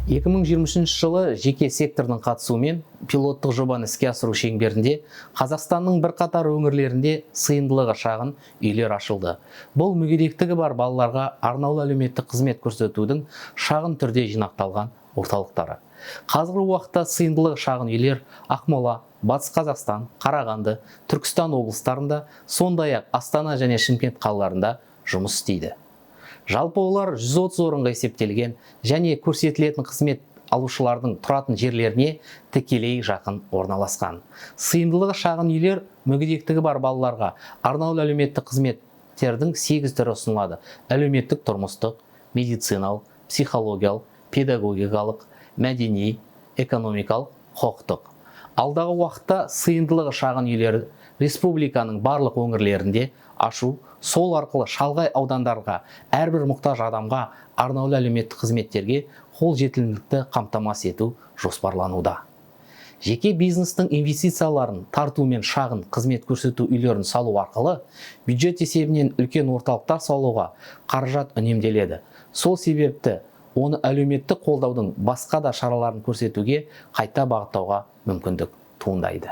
2023 жылы жеке сектордың қатысуымен пилоттық жобаны іске асыру шеңберінде Қазақстанның бірқатар өңірлерінде сыйымдылығы шағын үйлер ашылды. Бұл мүгедектігі бар балаларға арнаулы әлеуметтік қызмет көрсетудің шағын түрде жинақталған орталықтары. Қазіргі уақытта сыйымдылығы шағын үйлер Ақмола, Батыс Қазақстан, Қарағанды, Түркістан облыстарында, сондай-ақ Астана және Шымкент қалаларында жұмыс істейді. Жалпы олар 130 орынға есептелген және көрсетілетін қызмет алушылардың тұратын жерлеріне тікелей жақын орналасқан. Сыйымдылығы шағын үйлер мүгедектігі бар балаларға арнаулы әлеуметтік қызметтердің 8 түрі ұсынылады. Әлеуметтік, тұрмыстық, медициналық, психологиялық, педагогикалық, мәдени, экономикалық, құқықтық. Алдағы уақытта сыйымдылығы шағын үйлер республиканың барлық өңірлерінде ашу, сол арқылы шалғай аудандарға әрбір мұқтаж адамға арнаулы әлеуметтік қызметтерге қолжетімділікті қамтамасыз ету жоспарлануда. Жеке бизнестің инвестицияларын тарту мен шағын қызмет көрсету үйлерін салу арқылы бюджет есебінен үлкен орталықтар салуға қаражат үнемделеді. Сол себепті оны әлеуметтік қолдаудың басқа да шараларын көрсетуге қайта бағыттауға мүмкіндік туындайды.